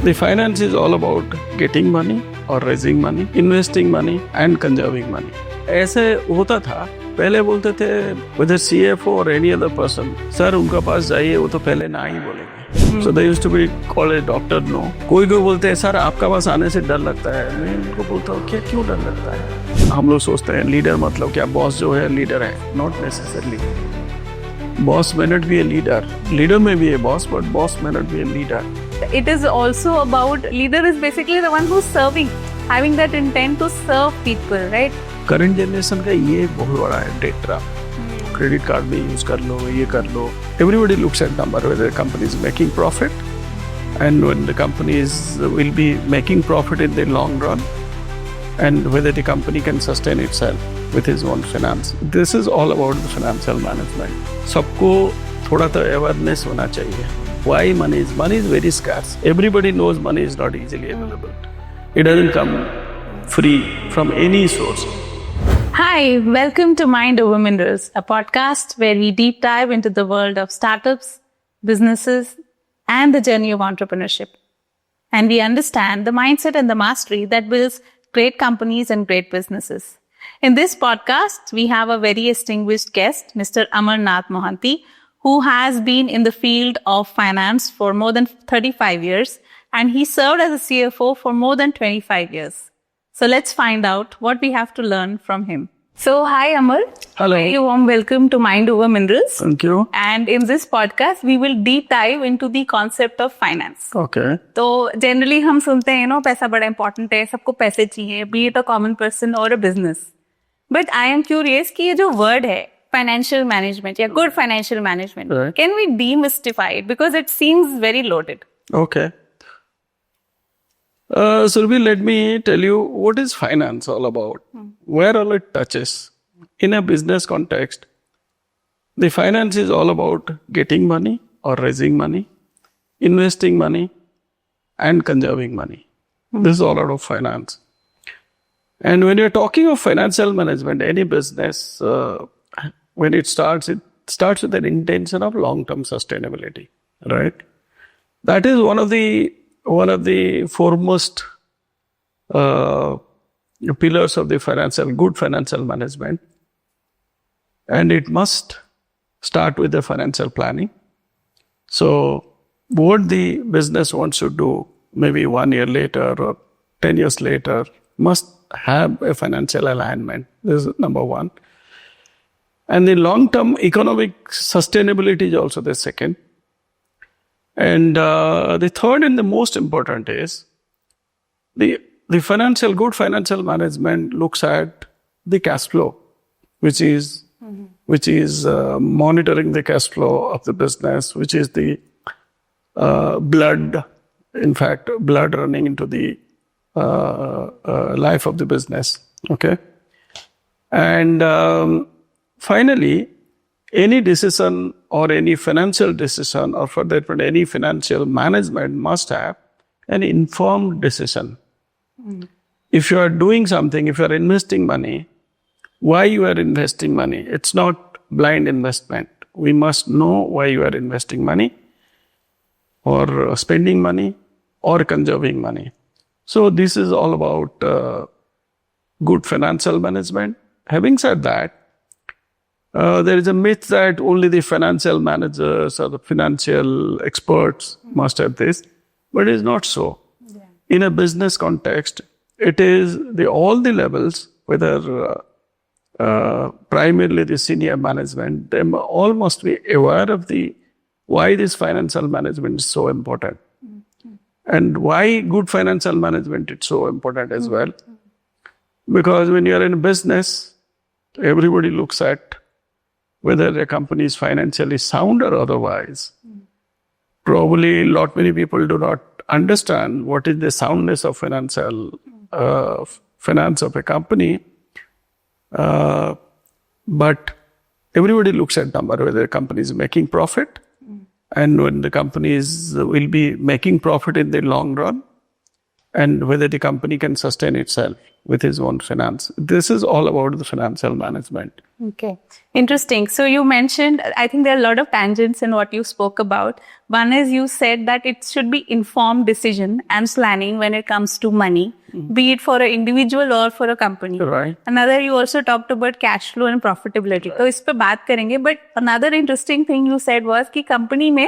The finance is all about getting money or raising money, investing money and conserving money. ऐसे होता था, पहले बोलते थे whether CFO or any other person, sir उनका पास जाइए, वो तो पहले ना ही बोलेंगे. So they used to be called a doctor no. कोई बोलते हैं सर आपका पास आने से डर लगता है. मैं उनको बोलता हूँ क्या क्यों डर लगता है? हम लोग सोचते हैं लीडर मतलब क्या बॉस जो है लीडर है. Not necessarily. Boss may not be a leader. Leader may be a boss, but boss may not be a leader. It is also about leader is basically the one who's serving, having that intent to serve people, right? Current generation का ये बहुत बड़ा है debt trap. Credit card भी use कर लो, ये कर लो. Everybody looks at number whether the company is making profit, and when the companies will be making profit in the long run, and whether the company can sustain itself with his own finance. This is all about the financial management. सबको थोड़ा तो awareness होना चाहिए. Why money is very scarce. Everybody knows money is not easily available. It doesn't come free from any source. Hi, welcome to Mind Over Minerals, a podcast where we deep dive into the world of startups, businesses, and the journey of entrepreneurship. And we understand the mindset and the mastery that builds great companies and great businesses. In this podcast, we have a very distinguished guest, Mr. Amarnath Mohanty, who has been in the field of finance for more than 35 years, and he served as a CFO for more than 25 years. So let's find out what we have to learn from him. So hi Amar. Hello. Very warm welcome to Mind Over Minerals. Thank you. And in this podcast, we will deep dive into the concept of finance. Okay. तो generally हम सुनते हैं पैसा बड़ा important है, सबको पैसे चाहिए, be it a common person or a business. But I am curious कि ये जो word है financial management या good financial management, right. Can we demystify it because it seems very loaded? Okay. Surabhi, let me tell you what is finance all about. Where all it touches. In a business context, the finance is all about getting money or raising money, investing money and conserving money. This is all out of finance. And when you're talking of financial management, any business, when it starts with an intention of long-term sustainability, right? That is one of the foremost pillars of the good financial management. And it must start with the financial planning. So what the business wants to do, maybe 1 year later or 10 years later, must have a financial alignment. This is number one. And the long-term economic sustainability is also the second. And the third and the most important is the good financial management looks at the cash flow, which is monitoring the cash flow of the business, which is the blood running into the life of the business. Okay. And finally, any decision or any financial decision or for that matter, any financial management must have an informed decision. If you are doing something, if you are investing money, why you are investing money? It's not blind investment. We must know why you are investing money or spending money or conserving money. So this is all about good financial management. Having said that, there is a myth that only the financial managers or the financial experts must have this, but it is not so. Yeah. In a business context, it is all the levels, whether primarily the senior management, they all must be aware of why this financial management is so important. And why good financial management is so important as well. Because when you are in a business, everybody looks at whether a company is financially sound or otherwise. Probably many people do not understand what is the soundness of finance of a company. But everybody looks at number, whether a company is making profit, and when the companies will be making profit in the long run, and whether the company can sustain itself with his own finance. This is all about the financial management. Okay, interesting. So you mentioned, I think there are a lot of tangents in what you spoke about. One is you said that it should be informed decision and planning when it comes to money, be it for an individual or for a company. Right. Another, you also talked about cash flow and profitability. तो इस पे बात करेंगे. But another interesting thing you said was कि company में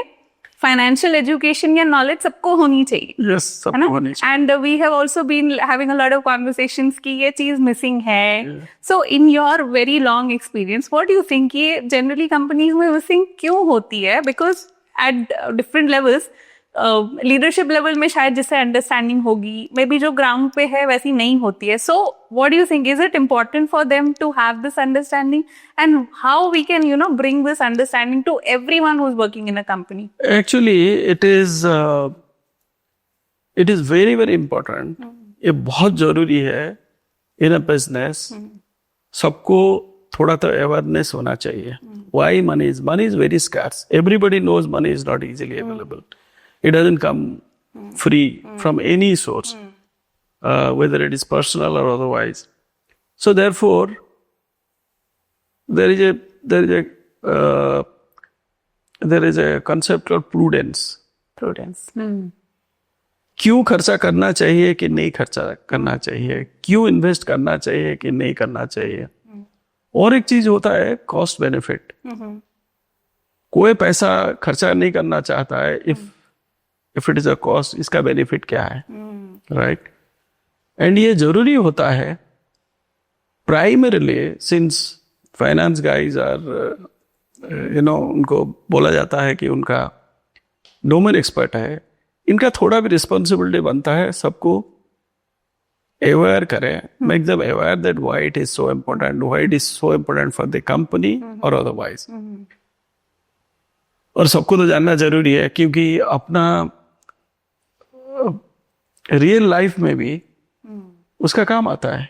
financial education या knowledge सबको होनी चाहिए. Yes, है ना? सबको होनी चाहिए. And we have also been having a lot of conversations कि ये चीज missing है. So in your very long experience, what do you think ये generally companies में missing क्यों होती है? Because at different levels, leadership level में शायद जिससे understanding होगी, maybe जो ground पे है वैसी नहीं होती है. So what do you think? Is it important for them to have this understanding? And how we can, bring this understanding to everyone who's working in a company? Actually, it is very, very important. ये बहुत जरूरी है in a business. सबको थोड़ा तो awareness होना चाहिए. Why money is very scarce. Everybody knows money is not easily available. It doesn't come free from any source, whether it is personal or otherwise. So therefore, there is a concept called prudence. Prudence. क्यों खर्चा करना चाहिए कि नहीं खर्चा करना चाहिए, क्यों इन्वेस्ट करना चाहिए कि नहीं करना चाहिए. और एक चीज होता है कॉस्ट बेनिफिट. कोई पैसा खर्चा नहीं करना चाहता है if it is a cost, इसका बेनिफिट क्या है, राइट. एंड ये जरूरी होता है primarily since finance guys are उनको बोला जाता है कि उनका डोमेन एक्सपर्ट है. इनका थोड़ा भी रिस्पॉन्सिबिलिटी बनता है सबको अवेयर करें, make them aware that why it is so important, why it is so important for the company और अदरवाइज. और सबको तो जानना जरूरी है क्योंकि अपना रियल लाइफ में भी उसका काम आता है.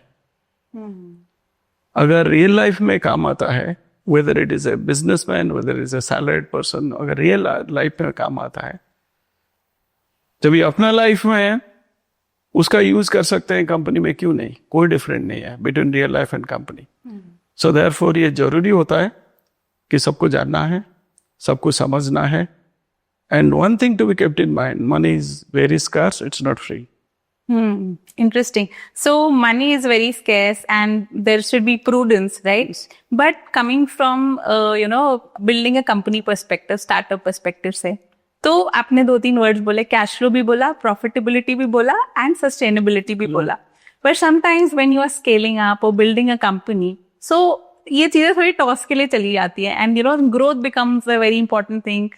अगर रियल लाइफ में काम आता है, whether it is a businessman, whether it is a salaried person, अगर रियल लाइफ में काम आता है, जब ये अपना लाइफ में है उसका यूज कर सकते हैं कंपनी में, क्यों नहीं. कोई डिफरेंट नहीं है between real life and company. So therefore ये जरूरी होता है कि सबको जानना है, सबको समझना है. And one thing to be kept in mind, money is very scarce, it's not free. Interesting. So money is very scarce and there should be prudence, right? Yes. But coming from, building a company perspective, startup perspective से, तो आपने 2-3 words बोले, cash flow भी बोला, profitability भी बोला and sustainability भी बोला. But sometimes when you are scaling up और बिल्डिंग अ कंपनी, सो ये चीजें थोड़ी टॉस के लिए चली जाती है and growth becomes a very important thing.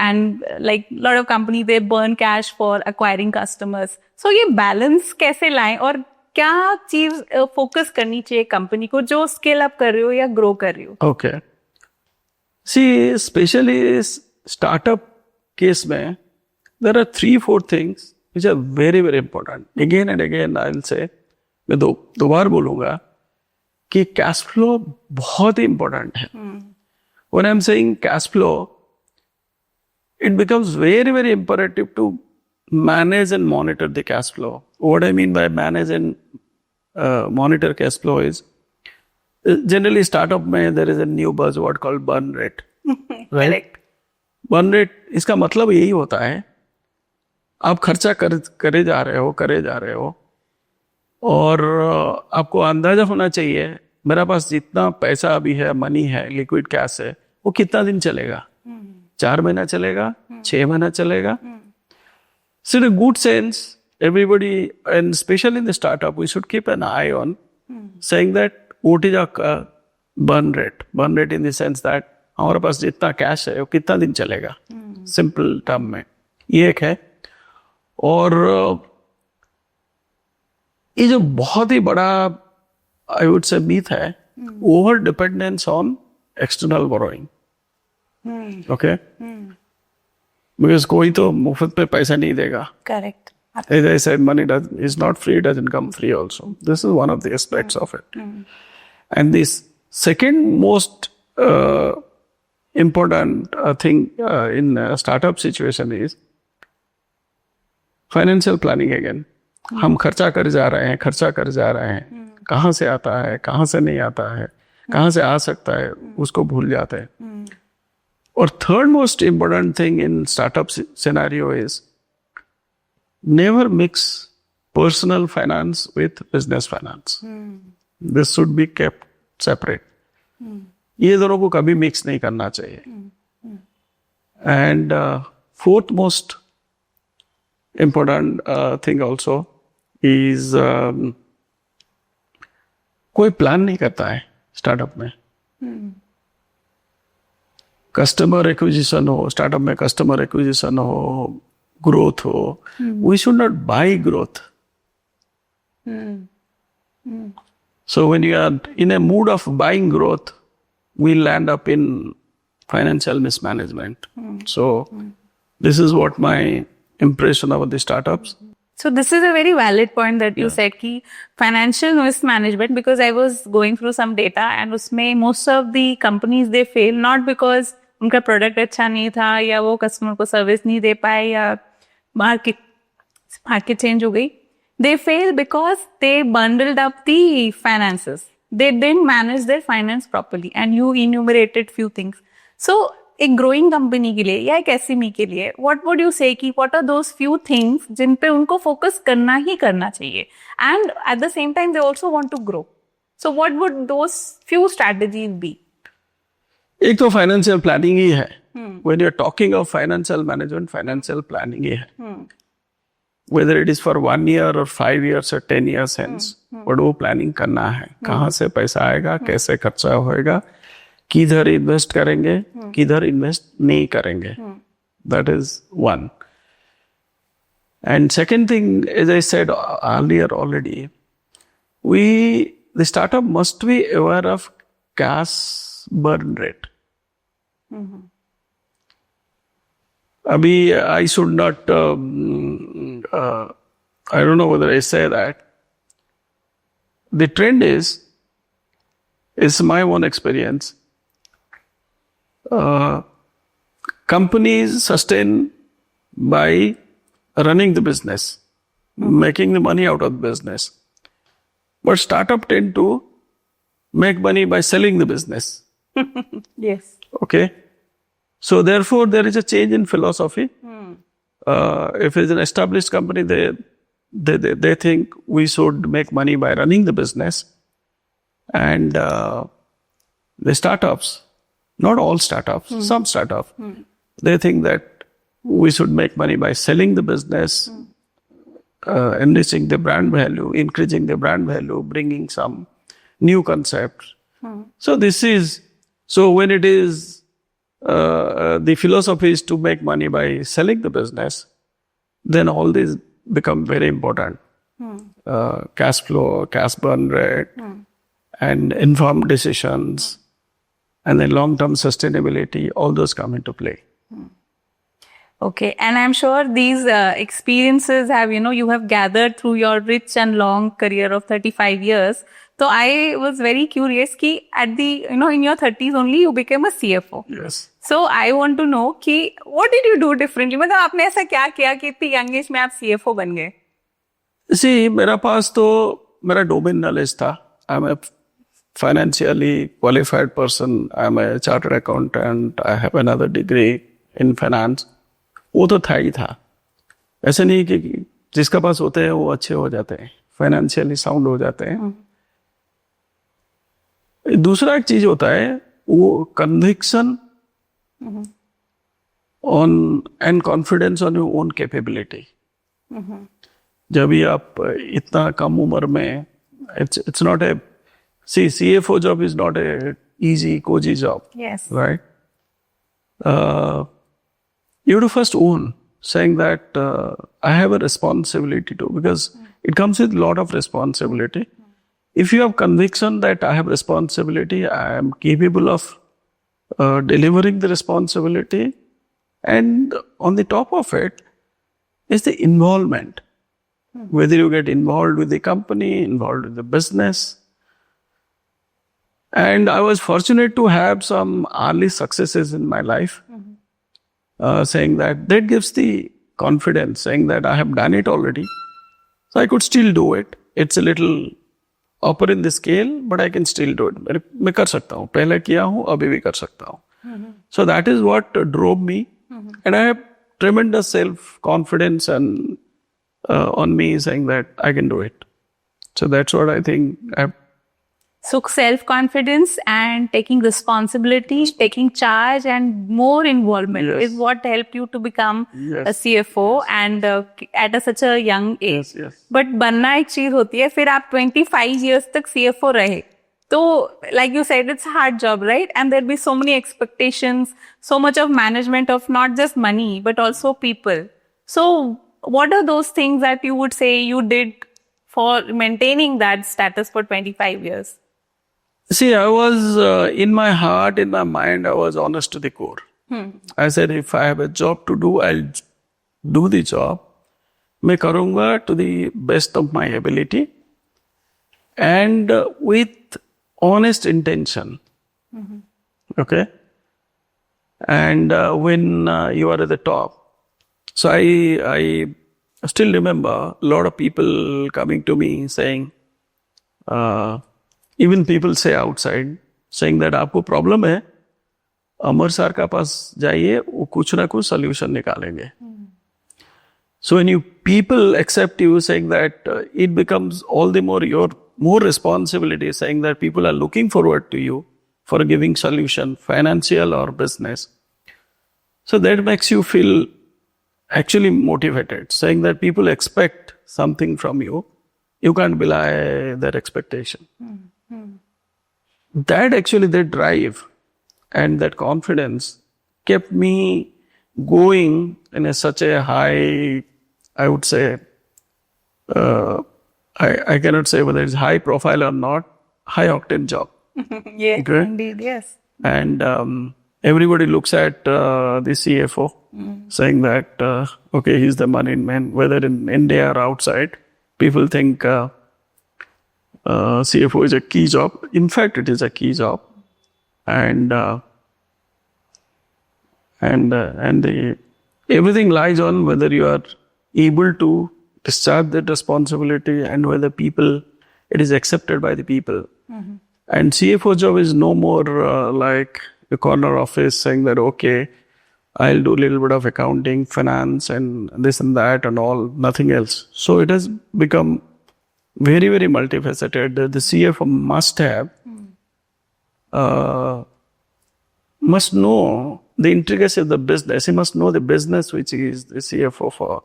And like lot of companies, they burn cash for acquiring customers. So ये balance कैसे लाएं और क्या चीज फोकस करनी चाहिए कंपनी को जो स्केल अप कर रही हो या ग्रो कर रही हो? ओके, सी स्पेशली स्टार्टअप केस में there are 3-4 things which are very very important. Again and again I'll say, मैं दो बार बोलूंगा कि कैश फ्लो बहुत ही इंपॉर्टेंट है. When I'm saying cash flow, it becomes very, very imperative to manage and monitor the cash flow. What I mean by manage and monitor cash flow is, generally startup में there is a new buzzword called burn rate. Right? Burn rate, इसका मतलब यही होता है, आप खर्चा करे जा रहे हो और आपको अंदाजा होना चाहिए मेरा पास जितना पैसा अभी है, मनी है, लिक्विड कैश है, वो कितना दिन चलेगा. 4 महीना चलेगा, 6 महीना चलेगा. So in a good sense, everybody, and especially in the startup, we should keep an eye on saying that what is our burn rate. Burn rate in the sense that हमारे पास जितना कैश है वो कितना दिन चलेगा, simple term में. ये एक है. और ये जो बहुत ही बड़ा आई वुड से मीथ है, over dependence on external borrowing. Okay? Because कोई तो मुफ्त पे पैसा नहीं देगा. Correct. As I said, money is not free, it doesn't come free also. This is one of the aspects of it. And this second most important thing in a startup situation is financial planning again. हम खर्चा कर जा रहे हैं, कहाँ से आता है, कहाँ से नहीं आता है, कहाँ से आ सकता है, उसको भूल जाते हैं. और third most important thing in startup scenario is never mix personal finance with business finance. This should be kept separate. ये दोनों को कभी मिक्स नहीं करना चाहिए. And fourth most important thing also is कोई प्लान नहीं करता है स्टार्टअप में. कस्टमर एक्विजिशन हो, स्टार्टअप में कस्टमर एक्विजिशन हो, ग्रोथ हो, we should not buy growth. So when you are in a mood of buying growth, we'll end up in financial mismanagement. So this is what my impression about the startups. So this is a very valid point that you said कि financial mismanagement, because I was going through some data and उसमें most of the companies they fail not because उनका product अच्छा नहीं था या वो customer को service नहीं दे पाए या market change हो गई. They fail because they bundled up the finances. They didn't manage their finance properly, and you enumerated few things. So एक growing company के लिए या एक SME के लिए what would you say कि what are those few things जिन पे उनको focus करना ही करना चाहिए, and at the same time they also want to grow. So what would those few strategies be? एक तो फाइनेंशियल प्लानिंग ही है. When you're talking of financial management, financial planning ही है. Whether it is for 1 year or 5 years or 10 years hence, but वो planning करना है. कहाँ से पैसा आएगा, कैसे खर्चा होएगा, किधर इन्वेस्ट करेंगे, किधर इन्वेस्ट नहीं करेंगे. That is one. And second thing, as I said earlier already, the startup must be aware of cash burn rate. Abhi, I should not, I don't know whether I say that. The trend is my own experience. Companies sustain by running the business, making the money out of the business. But startup tend to make money by selling the business. Yes. Okay. So therefore, there is a change in philosophy. If it's an established company, they think we should make money by running the business. And the startups, not all startups, some startups, they think that we should make money by selling the business, enriching the brand value, increasing the brand value, bringing some new concepts. So this is, so when it is, the philosophy is to make money by selling the business, then all these become very important. Cash flow, cash burn rate, and informed decisions, and then long-term sustainability, all those come into play. Okay, and I'm sure these experiences have, you have gathered through your rich and long career of 35 years. So I was very curious कि at the, in your 30s only you became a CFO. Yes. So I want to know कि what did you do differently? मतलब आपने ऐसा क्या किया कि इतनी young age में आप CFO बन गए? See, मेरा पास तो मेरा domain knowledge था. I'm a financially qualified person. I'm a chartered accountant. I have another degree in finance. वो तो था ही था. ऐसे नहीं कि जिसका पास होते हैं वो अच्छे हो जाते हैं, फाइनेंशियली साउंड हो जाते हैं. दूसरा एक चीज होता है वो conviction on and confidence on your own capability. जब भी आप इतना कम उम्र में, it's not a CFO job is not a easy cozy job. Yes. Right. You have to first own, saying that I have a responsibility to, because it comes with a lot of responsibility. If you have conviction that I have responsibility, I am capable of delivering the responsibility, and on the top of it is the involvement. Whether you get involved with the company, involved with the business. And I was fortunate to have some early successes in my life, saying that gives the confidence, saying that I have done it already. So I could still do it. It's a little upper in the scale, but I can still do it. मैं कर सकता हूँ. पहले किया हूँ, अभी भी कर सकता हूँ. So that is what drove me, and I have tremendous self-confidence and on me saying that I can do it. So that's what I think. So self-confidence and taking responsibility, taking charge and more involvement Yes. is what helped you to become Yes. a CFO and at such a young age. Yes. But बनना एक चीज होती है, फिर आप 25 years तक CFO रहे. So, like you said, it's a hard job, right? And there'll be so many expectations, so much of management of not just money, but also people. So, what are those things that you would say you did for maintaining that status for 25 years? See, I was in my heart, in my mind, I was honest to the core. I said, if I have a job to do, I'll do the job. मैं करूँगा to the best of my ability and with honest intention. Okay? And when you are at the top, so I still remember a lot of people coming to me saying, even people say outside, saying that आपको problem है, अमर sir का पास जाइए, वो कुछ ना कुछ solution निकालेंगे. So when you people accept you saying that, it becomes all the more your more responsibility, saying that people are looking forward to you for giving solution, financial or business. So that makes you feel actually motivated, saying that people expect something from you. You can't belie their expectation. That actually, that drive and that confidence kept me going in such a high, I would say, I cannot say whether it's high profile or not, high octane job. Yeah, Okay. indeed, yes. And everybody looks at the CFO saying that, okay, he's the money man, whether in India or outside. People think CFO is a key job. In fact, it is a key job. And everything lies on whether you are able to discharge that responsibility and whether it is accepted by the people. And CFO job is no more like a corner office saying that, okay, I'll do a little bit of accounting, finance, and this and that and all, nothing else. So it has become very, very multifaceted. The CFO must know the intricacy of the business. He must know the business which he is the CFO for.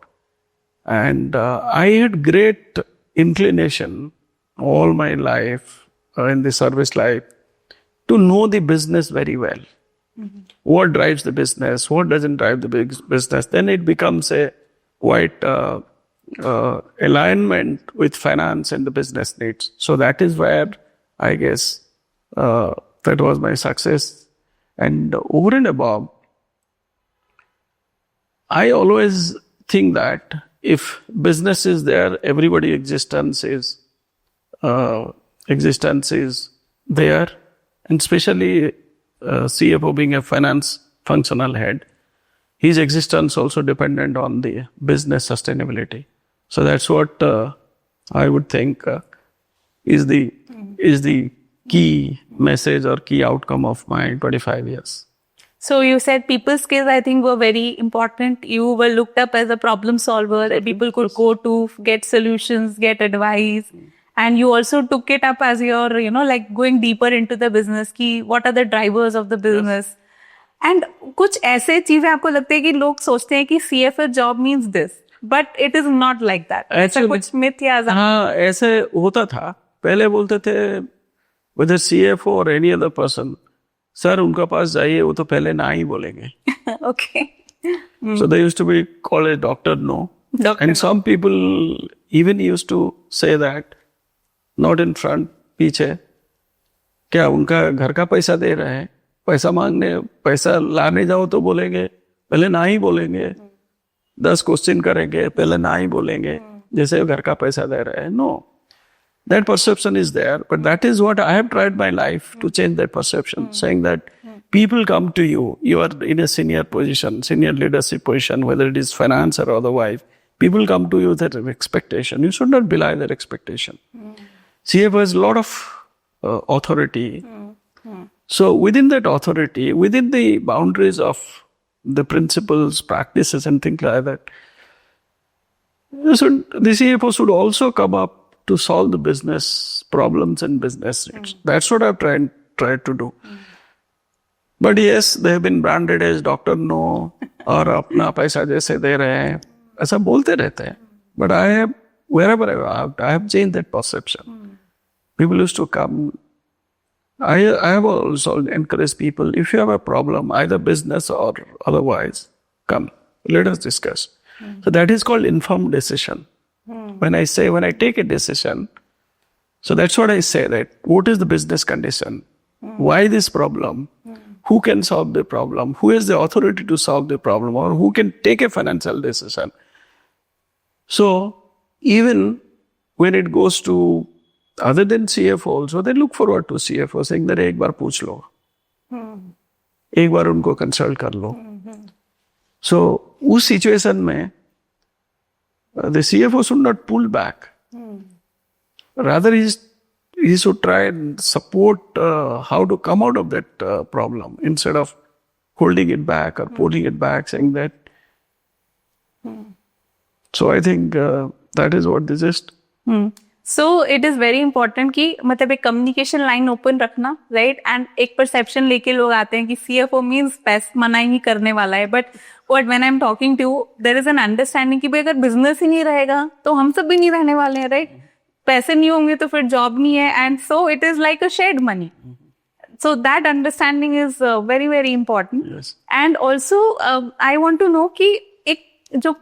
And I had great inclination all my life in the service life to know the business very well. What drives the business? What doesn't drive the business? Then it becomes a quite alignment with finance and the business needs. So that is where I guess that was my success. And over and above, I always think that if business is there, everybody existence is there, and especially CFO being a finance functional head, his existence also dependent on the business sustainability. So that's what I would think is the key message or key outcome of my 25 years. So you said people skills, I think, were very important. You were looked up as a problem solver that people could go to, get solutions, get advice. And you also took it up as your, like going deeper into the business, ki what are the drivers of the business. And कुछ ऐसे चीजें आपको लगते हैं कि लोग सोचते हैं कि CFO job means this, but it is not like that. ऐसा कुछ myth या हाँ, ऐसे होता था. पहले बोलते थे whether CFO or any other person, sir उनका पास जाइए, वो तो पहले ना ही बोलेंगे. Okay. So they used to be called a doctor no. And some people even used to say that, not in front, पीछे, क्या उनका घर का पैसा दे रहे हैं, पैसा मांगने, पैसा लाने जाओ तो बोलेंगे, पहले ना ही बोलेंगे, 10 क्वेश्चन करेंगे, पहले ना ही बोलेंगे, जैसे घर का पैसा दे रहे हैं. No. That perception is there, but that is what I have tried my life to change that perception, saying that people come to you, you are in a senior position, senior leadership position, whether it is finance or otherwise, people come to you with that expectation. You should not belie their expectation. CFO has a lot of authority. So within that authority, within the boundaries of the principles, practices, and things like that, the CFO should also come up to solve the business problems and business needs. That's what I've tried to do. But yes, they have been branded as Dr. No और अपना पैसा जैसे दे रहे हैं ऐसा बोलते रहते हैं. But I have, wherever I have changed that perception. People used to come. I have also encouraged people, if you have a problem, either business or otherwise, come, let us discuss. So that is called informed decision. When I take a decision, so that's what I say, that what is the business condition? Why this problem? Who can solve the problem? Who has the authority to solve the problem? Or who can take a financial decision? So even when it goes to other than CFO also, they look forward to CFO saying that एक बार पूछ लो, एक बार उनको consult कर लो. So उस situation में the CFO should not pull back. Rather he should try and support how to come out of that problem instead of holding it back or pulling it back, saying that. So I think that is what this is. So it is very important कि मतलब एक communication line open रखना, right. And एक perception लेके लोग आते हैं कि CFO मीन्स पैसा मना ही करने वाला है. But what when I am talking to, there is an understanding कि भाई अगर बिजनेस ही नहीं रहेगा तो हम सब भी नहीं रहने वाले हैं, राइट. पैसे नहीं होंगे तो फिर जॉब नहीं है. And so it is like a shared money. So that understanding is very, very important. Yes. And also, I want to know कि एक जो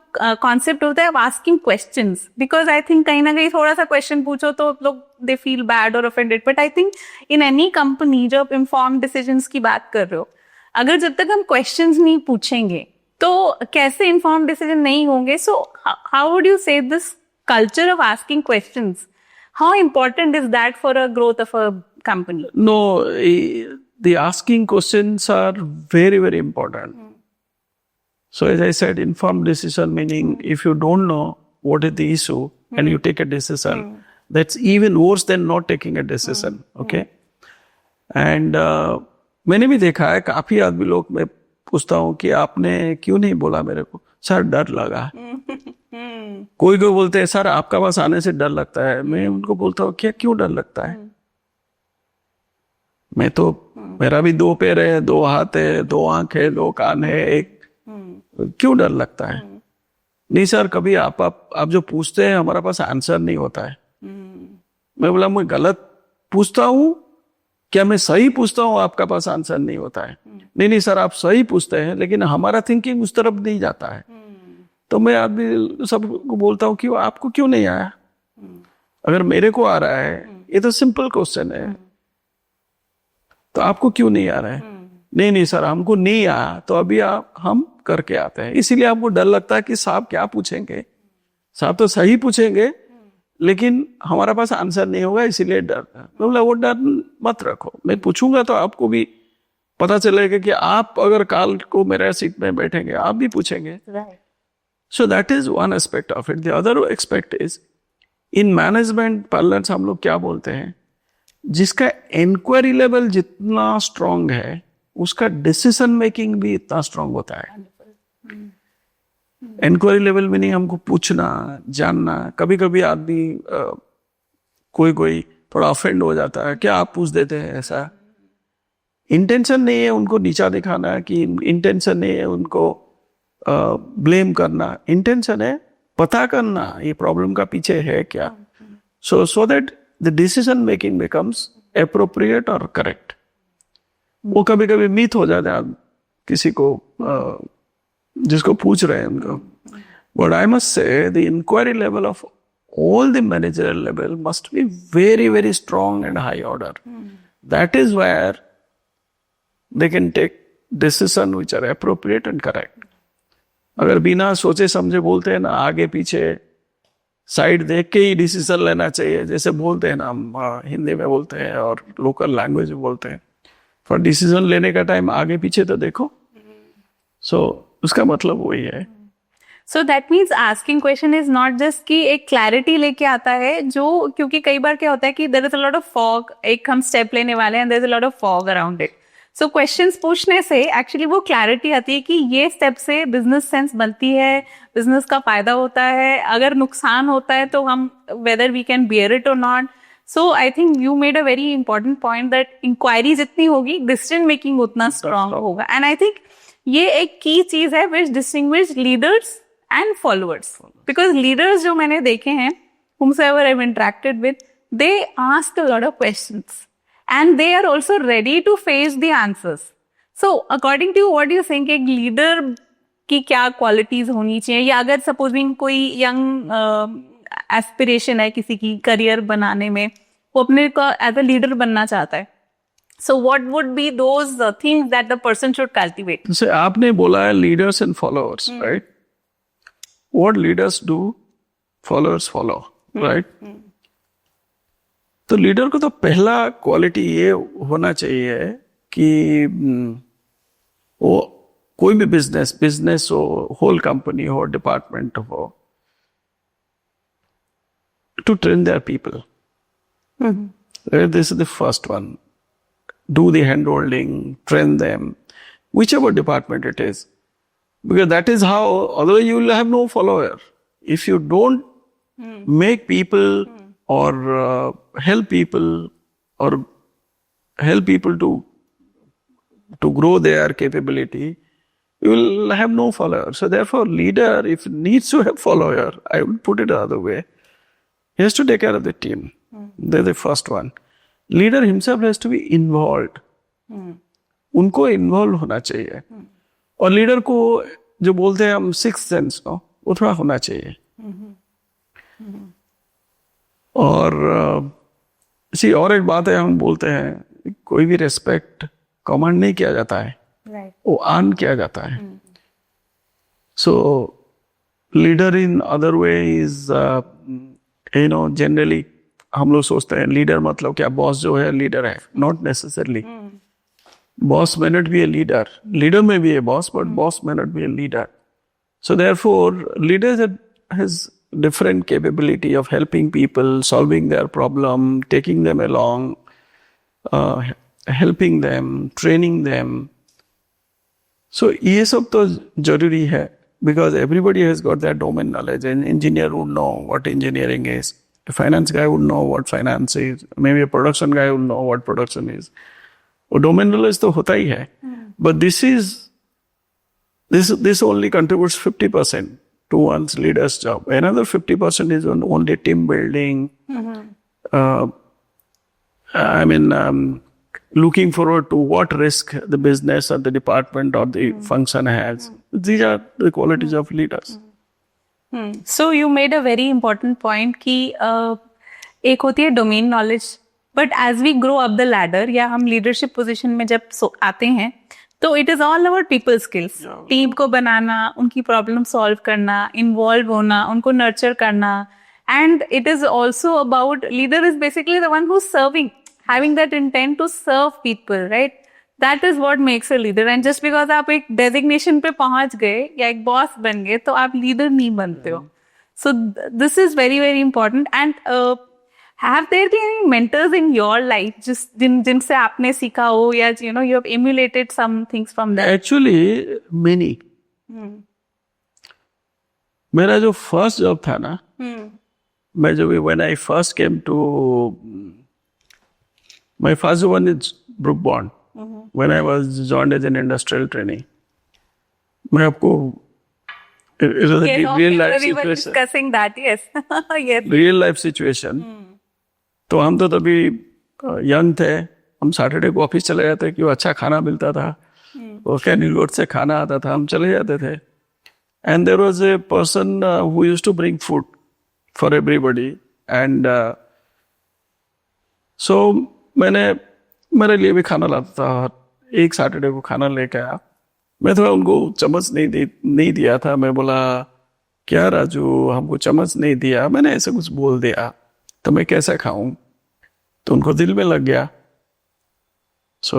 concept होता है of asking questions, because I think कहीं ना कहीं थोड़ा सा question पूछो तो लोग they feel bad or offended. But I think in any company जब informed decisions की बात कर रहे हो, अगर जब तक हम questions नहीं पूछेंगे तो कैसे informed decision नहीं होंगे. So how would you say this culture of asking questions, how important is that for a growth of a company? No, the asking questions are very, very important. So as I said, informed decision meaning if you don't know what is the issue and you take a decision, that's even worse than not taking a decision. Okay? And मैंने भी देखा है काफी आदमी लोग, मैं पूछता हूँ कि आपने क्यों नहीं बोला मेरे को. सर डर लगा. कोई बोलते हैं सर आपका पास आने से डर लगता है. मैं उनको बोलता हूँ क्या क्यों डर लगता है. मैं तो, मेरा भी 2 पैर है, 2 हाथ है, 2 आंख है, 2 कान है, एक, क्यों डर लगता है. नहीं सर कभी आप जो पूछते हैं हमारा पास आंसर नहीं होता है. मैं बोला मैं गलत पूछता हूँ क्या, मैं सही पूछता हूँ आपका पास आंसर नहीं होता है. नहीं सर आप सही पूछते हैं लेकिन हमारा थिंकिंग उस तरफ नहीं जाता है. तो मैं आदमी सबको बोलता हूँ कि आपको क्यों नहीं आया. अगर मेरे को आ रहा है, ये तो सिंपल क्वेश्चन है, तो आपको क्यों नहीं आ रहा है. नहीं सर हमको नहीं आया, तो अभी हम करके आते हैं. इसीलिए आपको डर लगता है कि साहब क्या पूछेंगे, साहब तो सही पूछेंगे लेकिन हमारा पास आंसर नहीं होगा, इसीलिए डर. बोला वो डर मत रखो, मैं पूछूंगा तो आपको भी पता चलेगा कि आप अगर काल को मेरे सीट में बैठेंगे आप भी पूछेंगे. So that is one aspect of it. The other aspect is in management parlance हम लोग क्या बोलते हैं, जिसका इंक्वायरी लेवल जितना स्ट्रांग है उसका डिसीजन मेकिंग भी इतना स्ट्रांग होता है. इंक्वायरी लेवल में नहीं, हमको पूछना जानना. कभी कभी आदमी कोई थोड़ा ऑफेंड हो जाता है, क्या आप पूछ देते हैं. ऐसा इंटेंशन नहीं है उनको नीचा दिखाना, कि इंटेंशन नहीं है उनको ब्लेम करना. इंटेंशन है पता करना ये प्रॉब्लम का पीछे है क्या. So that the decision making becomes appropriate or correct. वो कभी कभी मीत हो जाता है किसी को जिसको पूछ रहे हैं उनको. But I must say the inquiry level of all the managerial level must be very, very strong and high order. That is where they can take decision which are appropriate and correct. अगर बिना सोचे समझे बोलते हैं ना, आगे पीछे side देख के ही डिसीजन लेना चाहिए, जैसे बोलते हैं ना हम हिंदी में बोलते हैं और लोकल लैंग्वेज में बोलते हैं, फॉर डिसीजन लेने का टाइम आगे पीछे तो देखो. सो उसका मतलब वही है. So that means asking question is not just कि एक clarity लेके आता है जो, क्योंकि कई बार क्या होता है कि there is a lot of fog, एक हम step लेने वाले हैं, there is a lot of fog around it. So questions पूछने से actually वो clarity आती है कि ये step से business sense बनती है, business का फायदा होता है, अगर नुकसान होता है तो हम whether we can bear it or not. So I think you made a very important point that inquiry जितनी होगी decision making उतना strong होगा. And I think ये एक key चीज है which distinguish leaders and followers. Because leaders जो मैंने देखे हैं, whomsoever I've interacted with, they ask a lot of questions and they are also ready to face the answers. So according to you, what do you think एक leader की क्या qualities होनी चाहिए, या अगर supposing कोई young aspiration है किसी की career बनाने में, वो अपने को as a leader बनना चाहता है, so what would be those things that the person should cultivate? जैसे आपने बोला है leaders and followers, right? What leaders do, followers follow, right? तो लीडर को तो पहला क्वालिटी ये होना चाहिए कि वो कोई भी बिजनेस हो, होल कंपनी हो, डिपार्टमेंट हो, to train their people. This is the first one. Do the hand-holding, train them, whichever department it is. Because that is how, otherwise you will have no follower. If you don't make people or help people to grow their capability, you will have no follower. So therefore, leader, if needs to have follower, I would put it the other way, he has to take care of the team. That's the first one. Leader himself has to be involved. उनको involve होना चाहिए. और leader को जो बोलते हैं हम sixth sense, वो थोड़ा होना चाहिए. और और एक बात है, हम बोलते हैं कोई भी रेस्पेक्ट कमांड नहीं किया जाता है, वो आन किया जाता है. So leader in other way is generally हम लोग सोचते हैं लीडर मतलब क्या, बॉस जो है लीडर है. Not necessarily. Boss may not be a leader. Leader may be a boss, but boss may not be a leader. So therefore, leaders has different capability of helping people, solving their problem, taking them along, helping them, training them. So ये सब तो जरूरी है, because everybody has got their domain knowledge. An engineer would know what engineering is. A finance guy would know what finance is. Maybe a production guy would know what production is. वो domain knowledge तो होता ही है, but this only contributes 50% to one's leader's job. Another 50% is on only team building. Looking forward to what risk the business or the department or the function has. These are the qualities of leaders. So you made a very important point कि एक होती है domain knowledge, but as we grow up the ladder या हम leadership position में जब आते हैं तो it is all about people skills. Team को बनाना, उनकी प्रॉब्लम सॉल्व करना, इन्वॉल्व होना, उनको नर्चर करना. And it is also about, leader is basically the one who serving, having that intent to serve people, right? That is what makes a leader. And just because आप एक designation पे पहुंच गए या एक बॉस बन गए तो आप लीडर नहीं बनते हो. So this is very very important. And have there been any mentors in your life just जिनसे आपने सीखा हो, या you have emulated some things from them? Actually many. मेरा जो फर्स्ट जॉब था ना, मैं जब when I first came to my first one is Brook Bond. When I was joined as an industrial trainee, मैं आपको it was a real life situation. We were discussing that, yes. Yes. Real life situation. तो हम तो तभी young थे, हम Saturday को office चले जाते क्यों, अच्छा खाना मिलता था, वो कैनिंग रोड से खाना आता था, हम चले जाते थे. And there was a person who used to bring food for everybody. And so मैंने मेरे लिए भी खाना लाता था. एक सैटरडे को खाना लेके आया, मैं थोड़ा उनको चम्मच नहीं दिया था. मैं बोला क्या राजू, हमको चम्मच नहीं दिया. मैंने ऐसे कुछ बोल दिया तो मैं कैसे खाऊं, तो उनको दिल में लग गया. So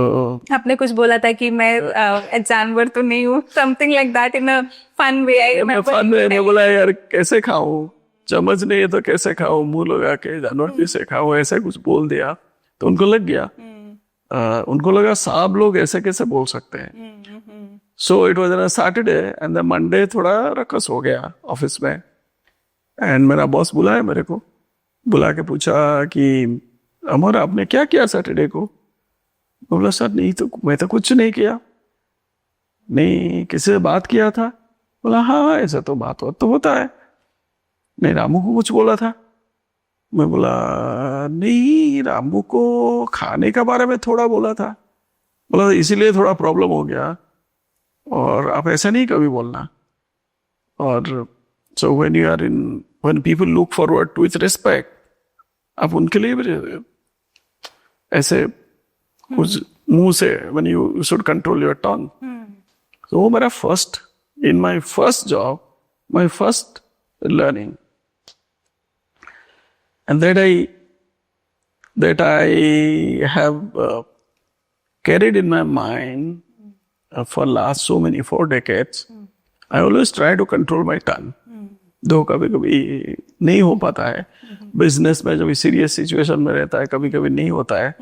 आपने कुछ बोला था कि मैं जानवर तो नहीं हूँ, something like that in a fun way. I मैं फन में ने बोला यार कैसे खाऊं, चम्मच नहीं है तो कैसे खाऊं, मुंह लगा के जानवर कैसे खाऊं, ऐसे कुछ बोल दिया तो उनको लग गया। उनको लगा साहब लोग ऐसे कैसे बोल सकते हैं। So it was on Saturday and the Monday थोड़ा रकस हो गया ऑफिस में। एंड मेरा बॉस बुलाया मेरे को, बुला के पूछा कि अमर आपने क्या किया सैटरडे को। मैं बोला सर नहीं तो मैं तो कुछ नहीं किया। नहीं किसी से बात किया था। बोला हाँ ऐसा तो बात तो होता है। नहीं रामू को कुछ बोला था। मैं बोला नहीं रामू को खाने के बारे में थोड़ा बोला था। बोला इसीलिए थोड़ा प्रॉब्लम हो गया, और आप ऐसा नहीं कभी बोलना। और so when people look forward to with respect, आप उनके लिए भी ऐसे कुछ मुंह से when you should control your tongue. तो वो मेरा in my first job, my first learning, and that I have carried in my mind for last 4 decades. I always try to control my tongue. दो कभी कभी नहीं हो पाता है, बिजनेस में जब सीरियस सिचुएशन में रहता है कभी कभी नहीं होता है।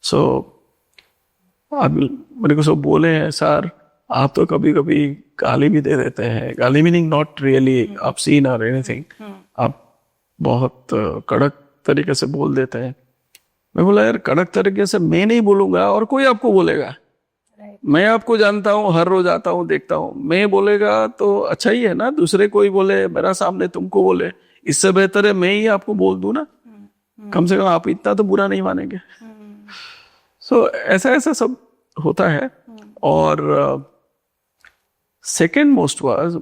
सो आप मेरे को सब बोले हैं सर आप तो कभी कभी गाली भी दे देते हैं। गाली मीनिंग नॉट रियली ऑब्सीन और एनीथिंग, आप बहुत कड़क तरीके से बोल देते हैं। मैं बोला यार कड़क तरीके से मैं नहीं बोलूंगा और कोई आपको बोलेगा। मैं आपको जानता हूँ, हर रोज आता हूँ देखता हूँ, मैं बोलेगा तो अच्छा ही है ना, दूसरे कोई बोले मेरा सामने तुमको बोले, इससे बेहतर है मैं ही आपको बोल दूं ना, कम से कम आप इतना तो बुरा नहीं मानेंगे। सो ऐसा ऐसा सब होता है। और second most was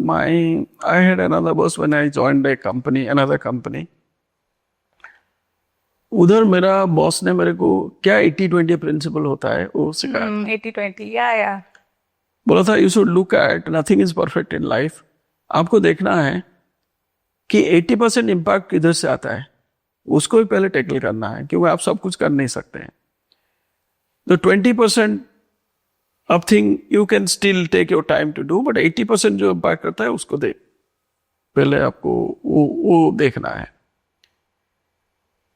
I had another boss when I joined another company. उधर मेरा बॉस ने मेरे को क्या 80-20 प्रिंसिपल होता है वो सिखाया। 80-20 या बोला था you should look eight nothing is perfect in life. आपको देखना है कि 80% इम्पैक्ट किधर से आता है, उसको भी पहले टैकल करना है, क्योंकि आप सब कुछ कर नहीं सकते हैं। तो 20% अब thing you can still take your time to do, but 80% जो इम्पैक्ट करता है उसको पहले आपको वो देखना है।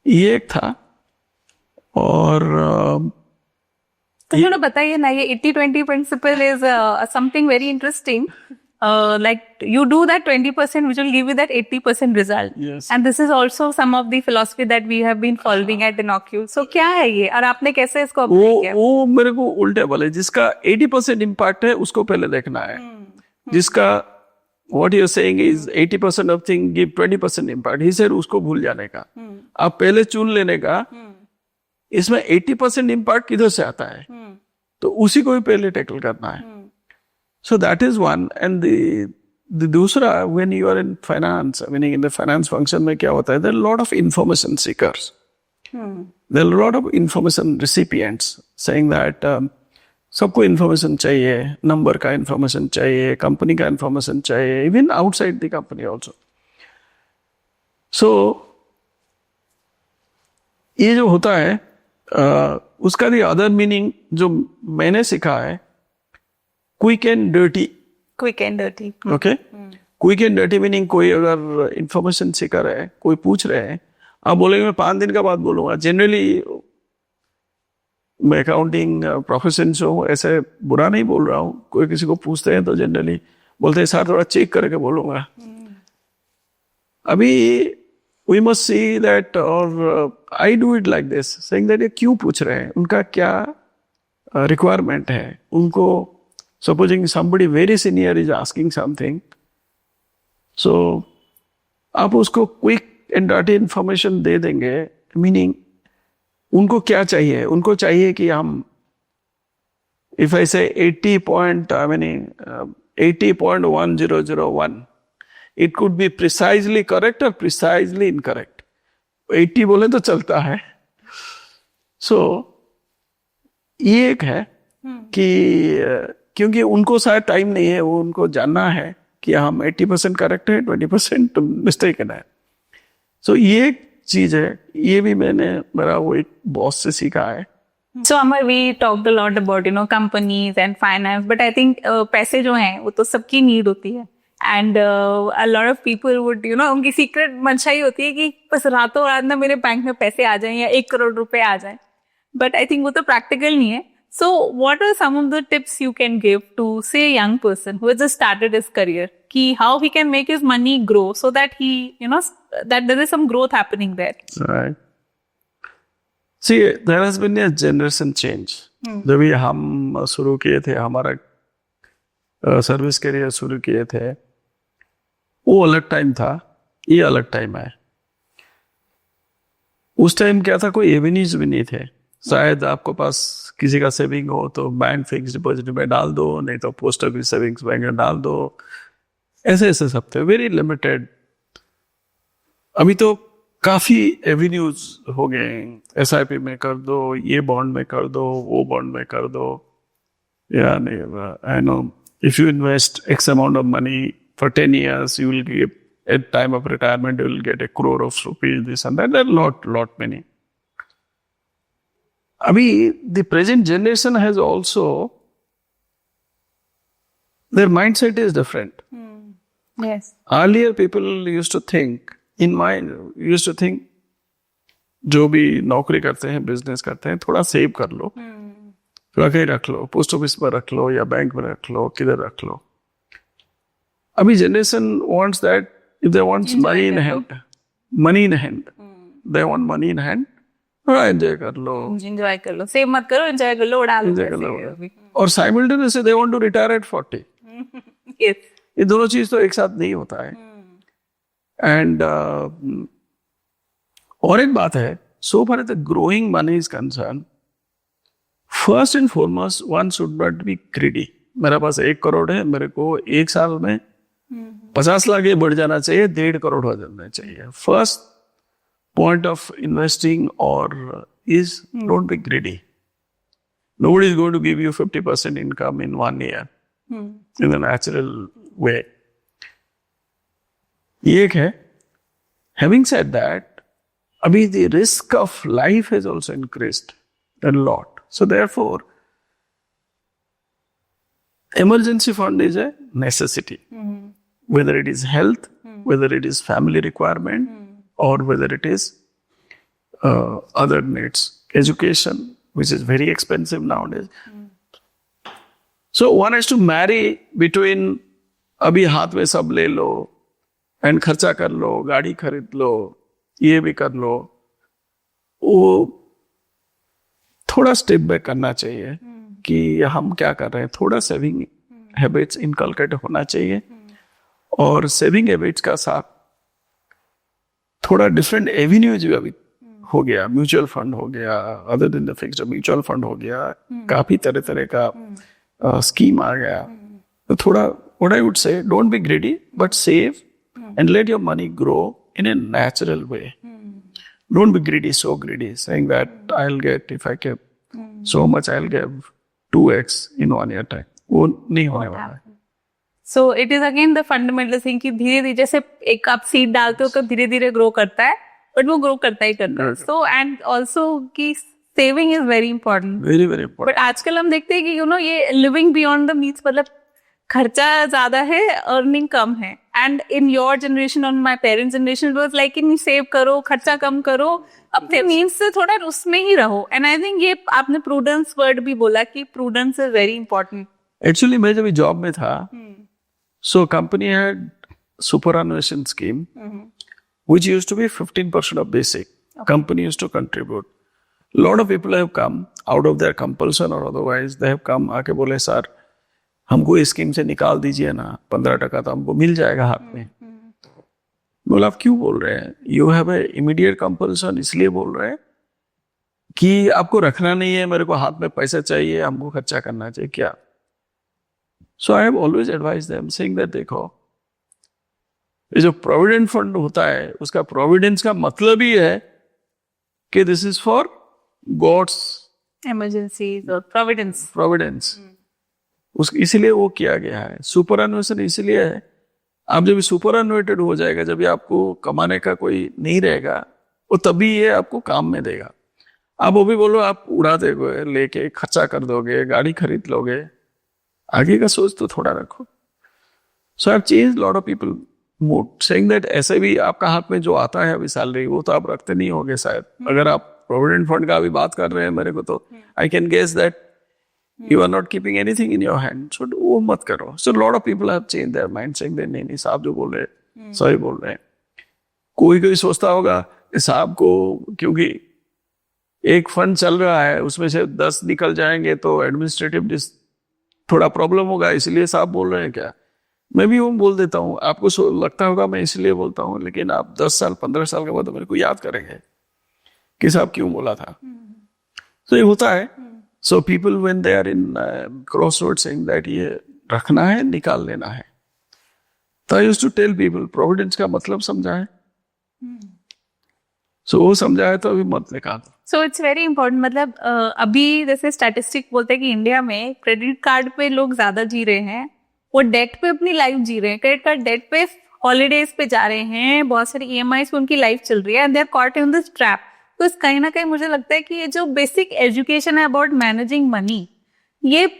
ये एक था। और तो थोड़ा बताइए ना, ये 80-20 principle is something very interesting. Like you do that 20% which will give you that 80% result. Yes. And this is also some of the philosophy that we have been following at Inocule. So क्या है ये और आपने कैसे इसको apply किया? वो मेरे को उल्टे बोले, जिसका 80% इम्पैक्ट है उसको पहले देखना है। जिसका what you're saying is 80% of thing give 20% impact, he said उसको भूल जाने का। आप पहले चुन लेने का इसमें 80% इम्पैक्ट किधर से आता है, तो उसी को ही पहले टैकल करना है। So that is one. And the दूसरा, when you are in finance, meaning in the finance function में क्या होता है, there are a lot of information seekers. There are a lot of information recipients saying that सबको information चाहिए, number का information चाहिए, company का information चाहिए, even outside the company also. So ये जो होता है उसका the other meaning जो मैंने सीखा है, quick and dirty. Quick and dirty, okay. Quick and dirty meaning कोई अगर इंफॉर्मेशन सीकर है, कोई पूछ रहे हैं, आप बोलेंगे मैं 5 दिन का बाद बोलूंगा। जनरली मैं अकाउंटिंग प्रोफेशन से हूँ, ऐसे बुरा नहीं बोल रहा हूँ। कोई किसी को पूछते हैं तो जनरली बोलते हैं सर थोड़ा चेक करके बोलूंगा। अभी वी मस्ट सी दैट, और I do it like this, saying that ये क्यों पूछ रहे हैं, उनका क्या रिक्वायरमेंट है। उनको supposing somebody very senior is asking something, so आप उसको quick and dirty information दे देंगे, meaning उनको क्या चाहिए, उनको चाहिए कि हम if I say 80.1001, it could be precisely correct or precisely incorrect. 80 बोले तो चलता है। so ये एक है कि क्योंकि उनको शायद टाइम नहीं है, वो उनको जानना है कि हम 80% करेक्ट है, 20% मिस्टेक है। सो ये एक चीज है, ये भी मैंने मेरा वो एक बॉस से सीखा है So Amar, we talked a lot about companies and finance, but I think पैसे जो हैं वो तो सबकी नीड होती है, and a lot of people would उनकी सीक्रेट मंशा ही होती है कि बस रातों रात ना मेरे बैंक में पैसे आ जाएं या 1 करोड़ रुपए आ जाएं, but I think वो तो practical नहीं है. So what are some of the tips you can give to say a young person who has just started his career, कि how he can make his money grow so that he that there is some growth happening there? Right. See, there has been a generation change. जब भी हम शुरू किए थे, हमारा service career शुरू किए थे, वो अलग टाइम था, ये अलग टाइम है. उस टाइम क्या था, कोई एवेन्यूज भी नहीं थे. शायद आपको पास किसी का सेविंग हो तो बैंक फिक्स डिपॉजिट में डाल दो, नहीं तो पोस्ट ऑफिस सेविंग्स बैंक में डाल दो, ऐसे ऐसे सब थे, वेरी लिमिटेड. अभी तो काफी एवेन्यूज हो गए. SIP में कर दो, ये बॉन्ड में कर दो, वो बॉन्ड में कर दो. I know if you invest X amount of money for 10 years, you will get at time of retirement you will get 1 crore of rupees, this and that. There are lot many. Abhi the present generation has also, their mindset is different. Yes. Earlier people used to think, जो भी नौकरी करते हैं, business करते हैं, थोड़ा save कर लो, थोड़ा कहीं रख लो, पोस्ट ऑफिस पर रख लो या बैंक में रख लो, किधर रख लो. अभी generation wants that, if they want money in hand, they want money in hand, थोड़ा एंजॉय कर लो, सेव मत करो, एंजॉय कर लो, उड़ा लो. और simultaneously they want to retire at 40. Yes. ये दोनों चीज तो एक साथ नहीं होता है. एंड और एक बात है, so far as the growing money is concerned, first and foremost one should not be greedy. मेरे पास 1 करोड़ है, मेरे को 1 साल में 50 लाख ये बढ़ जाना चाहिए, 1.5 करोड़ हो जाना चाहिए. First point of investing is don't be greedy. Nobody is going to give you 50% income in 1 year in a natural way. ये एक है. Having said that, अभी the risk of life has also increased a lot. So therefore, emergency fund is a necessity. Whether it is health, whether it is family requirement, or whether it is other needs, education, which is very expensive nowadays. So one has to marry between अभी हाथ में सब ले लो and खर्चा कर लो, गाड़ी खरीद लो, ये भी कर लो, वो थोड़ा स्टेप बैक करना चाहिए कि हम क्या कर रहे हैं. थोड़ा सेविंग हैबिट्स इनकलकेट होना चाहिए, और सेविंग हैबिट्स का साथ थोड़ा डिफरेंट एवेन्यूज भी अभी हो गया. म्यूचुअल फंड हो गया, other than the fixed mutual fund हो गया, काफी तरह तरह का स्कीम आ गया. तो थोड़ा what I would say, don't be greedy but save and let your money grow in a natural way. Don't be greedy, so greedy, saying that I'll get, if I keep so much, I'll give 2x in 1 year time. वो नहीं होने वाला है. So it is again the fundamental thing कि धीरे धीरे, जैसे एक आप सीड डालते हो तो धीरे धीरे ग्रो करता है, बट वो ग्रो करता ही करता है. So and also कि saving is very important. Very very important. But आजकल हम देखते हैं कि ये living beyond the means, मतलब खर्चा ज्यादा है, अर्निंग कम है. एंड इन योर जनरेशन और my parents generation was like in save करो, खर्चा कम करो, अपने मीन्स से थोड़ा उसमें ही रहो. एंड आई थिंक ये आपने प्रूडेंस वर्ड भी बोला कि prudence is very important. Actually मैं जब जॉब में था, so company had superannuation scheme which used to be 15% of basic. Company used to contribute. Lot of people have come out of their compulsion और otherwise they have come, आके बोले sir हमको इस scheme से निकाल दीजिए ना, 15% तो हमको मिल जाएगा हाथ में. बोला आप क्यों बोल रहे हैं? You have a immediate compulsion, इसलिए बोल रहे हैं कि आपको रखना नहीं है, मेरे को हाथ में पैसा चाहिए, हमको खर्चा करना चाहिए क्या? So I have always advise them saying that देखो, ये जो प्रोविडेंट फंड होता है, उसका प्रोविडेंस का मतलब ही है कि this is for God's emergencies और प्रोविडेंस. इसीलिए वो किया गया है. सुपरएनुएशन इसलिए है, आप जब सुपरएनुएटेड हो जाएगा, जब आपको कमाने का कोई नहीं रहेगा, वो तभी ये आपको काम में देगा. आप वो भी बोलो, आप उड़ा दोगे, लेके खर्चा कर दोगे, गाड़ी खरीद लोगे, आगे का सोच तो थोड़ा रखो. So I have changed lot of people mood, saying that ऐसे भी आपका हाथ में जो आता है अभी सैलरी, वो तो आप रखते नहीं होगे शायद. अगर आप प्रोविडेंट फंड का अभी बात कर रहे हैं मेरे को, तो I can guess that you are not keeping anything in your hand. So वो मत करो. So lot of people have changed their mind, saying that नहीं साहब जो बोल रहे हैं सही बोल रहे हैं. कोई सोचता होगा साहब को, क्योंकि एक फंड चल रहा है उसमें से 10 निकल जाएंगे तो एडमिनिस्ट्रेटिव थोड़ा प्रॉब्लम होगा, इसलिए साहब बोल रहे हैं क्या. मैं भी वो बोल देता हूँ, आपको लगता होगा मैं इसलिए बोलता हूँ, लेकिन आप 10 साल 15 साल के बाद मेरे को याद करेंगे कि साहब क्यों बोला था. तो ये होता है. So people when they are in cross road saying that ये रखना है, निकाल लेना है, तो I used to tell people providence का मतलब समझाए. सो वो समझाए तो अभी मत निकाल. So it's very important. मतलब अभी जैसे स्टैटिस्टिक बोलते हैं कि इंडिया में क्रेडिट कार्ड पे लोग ज्यादा जी रहे हैं, वो डेट पे अपनी लाइफ जी रहे हैं. क्रेडिट कार्ड डेट पे हॉलीडेज पे जा रहे हैं, बहुत सारी ईएमआईज पे उनकी लाइफ चल रही है, and they are caught in this trap. तो कहीं ना कहीं मुझे लगता है कि ये जो बेसिक एजुकेशन है अबाउट मैनेजिंग मनी, ये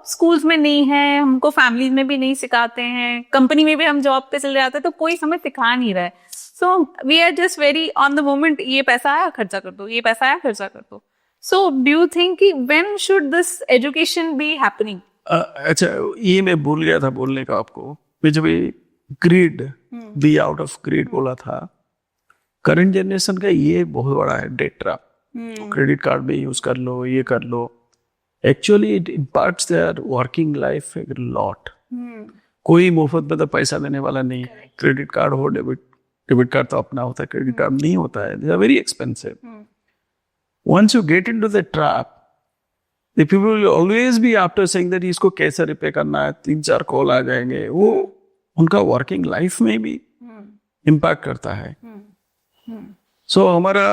स्कूल्स में नहीं है, हमको फैमिली में भी नहीं सिखाते हैं, कंपनी में भी हम जॉब पे चले जाते हैं तो कोई हमें सिखा नहीं रहा है. So we are just very on the moment, ये पैसा आया खर्चा कर दो, ये पैसा आया खर्चा कर दो. सो डू यू थिंक कि when should this education be happening? अच्छा, ये मैं भूल गया था बोलने का आपको. मैं जब grid, be out of grid बोला था, करंट जनरेशन का ये बहुत बड़ा है डेट ट्रैप. क्रेडिट कार्ड में यूज कर लो, ये कर लो. Actually it impacts their working life a lot. कोई मुफ्त में तो पैसा देने वाला नहीं है. क्रेडिट कार्ड हो, डेबिट कार्ड तो अपना होता है, क्रेडिट कार्ड नहीं होता है. They are very expensive. Once you get into the trap, the people will always be after saying that इसको कैसे रिपे करना है, 3-4 कॉल आ जाएंगे. वो उनका वर्किंग लाइफ में भी इम्पैक्ट करता है. सो हमारा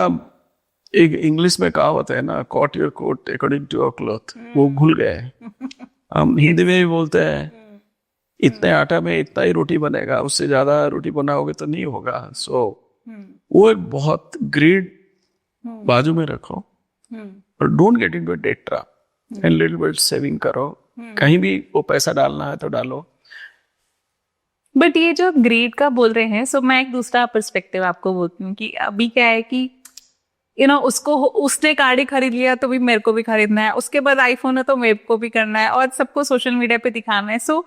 एक इंग्लिश में कहावत है ना, cut your coat according to your cloth, वो भूल गए. हम हिंदी में भी बोलते हैं इतने आटा में इतना ही रोटी बनेगा, उससे ज्यादा रोटी बनाओगे तो नहीं होगा. सो वो एक बहुत ग्रीड बाजू में रखो, और don't get into a debt trap. And little bit saving करो, कहीं भी वो पैसा डालना है तो डालो. बट ये जो ग्रेड का बोल रहे हैं, सो मैं एक दूसरा पर्सपेक्टिव आपको बोलती हूँ कि अभी क्या है कि उसने गाड़ी खरीद लिया तो भी मेरे को भी खरीदना है, उसके बाद आईफोन है तो मेरे को भी करना है, और सबको सोशल मीडिया पे दिखाना है. सो